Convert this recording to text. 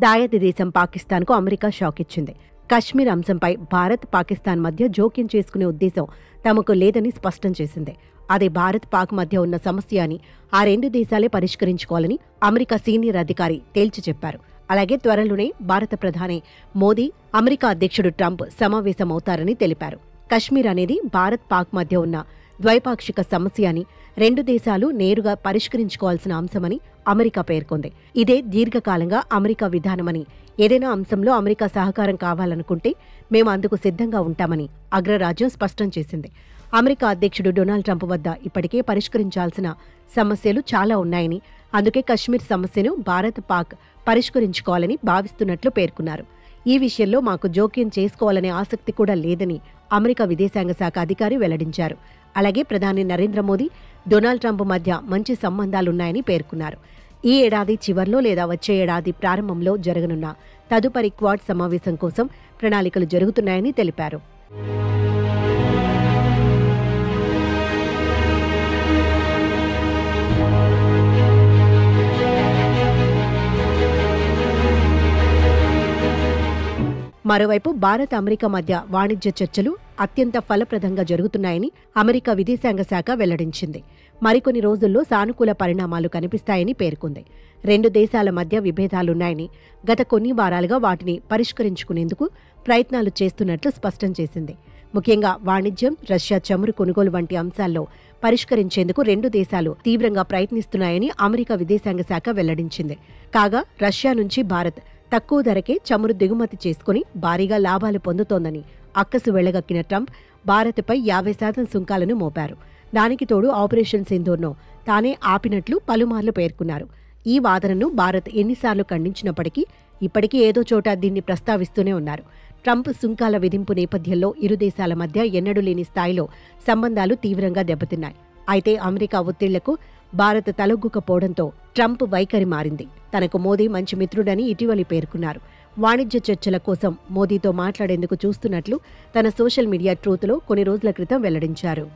దాయాది దేశం పాకిస్తాన్కు America shock ఇచ్చింది. కశ్మీర్ అంశంపై భారత్, పాకిస్తాన్ మధ్య జోక్యం చేసుకునే ఉద్దేశం తమకు లేదని స్పష్టం చేసింది. అదే భారత్, పాక్ మధ్య ఉన్న సమస్య అని ఆ రెండు దేశాలే పరిష్కరించుకోవాలని అమెరికా సీనియర్ అధికారి తేల్చి చెప్పారు. అలాగే త్వరలోనే భారత ప్రధాని మోదీ, అమెరికా అధ్యక్షుడు ట్రంప్ సమావేశమవుతారని తెలిపారు. కశ్మీర్ అనేది భారత్, పాక్ మధ్య ఉన్న ద్వైపాక్షిక సమస్య అని, రెండు దేశాలు నేరుగా పరిష్కరించుకోవాల్సిన అంశమని అమెరికా పేర్కొంది. ఇదే దీర్ఘకాలంగా అమెరికా విధానమని, ఏదైనా అంశంలో అమెరికా సహకారం కావాలనుకుంటే మేము అందుకు సిద్ధంగా ఉంటామని అగ్రరాజ్యం స్పష్టం చేసింది. అమెరికా అధ్యక్షుడు డొనాల్డ్ ట్రంప్ వద్ద ఇప్పటికే పరిష్కరించాల్సిన సమస్యలు చాలా ఉన్నాయని, అందుకే కశ్మీర్ సమస్యను భారత్, పాక్ పరిష్కరించుకోవాలని భావిస్తున్నట్లు పేర్కొన్నారు. ఈ విషయంలో మాకు జోక్యం చేసుకోవాలనే ఆసక్తి కూడా లేదని అమెరికా విదేశాంగ శాఖ అధికారి వెల్లడించారు. అలాగే ప్రధాని నరేంద్ర మోదీ, డొనాల్డ్ ట్రంప్ మధ్య మంచి సంబంధాలున్నాయని పేర్కొన్నారు. ఈ ఏడాది చివర్లో లేదా వచ్చే ఏడాది ప్రారంభంలో జరగనున్న తదుపరి క్వాడ్ సమావేశం కోసం ప్రణాళికలు జరుగుతున్నాయని తెలిపారు. మరోవైపు భారత్, అమెరికా మధ్య వాణిజ్య చర్చలు అత్యంత ఫలప్రదంగా జరుగుతున్నాయని అమెరికా విదేశాంగ శాఖ వెల్లడించింది. మరికొన్ని రోజుల్లో సానుకూల పరిణామాలు కనిపిస్తాయని పేర్కొంది. రెండు దేశాల మధ్య విభేదాలున్నాయని, గత కొన్ని వారాలుగా వాటిని పరిష్కరించుకునేందుకు ప్రయత్నాలు చేస్తున్నట్లు స్పష్టం చేసింది. ముఖ్యంగా వాణిజ్యం, రష్యా చమురు కొనుగోలు వంటి అంశాల్లో పరిష్కరించేందుకు రెండు దేశాలు తీవ్రంగా ప్రయత్నిస్తున్నాయని అమెరికా విదేశాంగ శాఖ వెల్లడించింది. కాగా రష్యా నుంచి భారత్ తక్కువ ధరకే చమురు దిగుమతి చేసుకుని భారీగా లాభాలు పొందుతోందని అక్కసు వెళ్లగక్కిన ట్రంప్ భారత్పై 50% సుంకాలను మోపారు. దానికి తోడు ఆపరేషన్ సింధూర్ను తానే ఆపినట్లు పలుమార్లు పేర్కొన్నారు. ఈ వాదనను భారత్ ఎన్నిసార్లు ఖండించినప్పటికీ ఇప్పటికీ ఏదో చోట దీన్ని ప్రస్తావిస్తూనే ఉన్నారు. ట్రంప్ సుంకాల విధింపు నేపథ్యంలో ఇరు దేశాల మధ్య ఎన్నడూ లేని స్థాయిలో సంబంధాలు తీవ్రంగా దెబ్బతిన్నాయి. అయితే అమెరికా ఒత్తిళ్లకు భారత్ తలొగ్గుకపోవడంతో ట్రంప్ వైఖరి మారింది. తనకు మోదీ మంచి మిత్రుడని ఇటీవలి పేర్కొన్నారు. వాణిజ్య చర్చల కోసం మోదీతో మాట్లాడేందుకు చూస్తున్నట్లు తన సోషల్ మీడియా ట్రూత్లో కొన్ని రోజుల క్రితం వెల్లడించారు.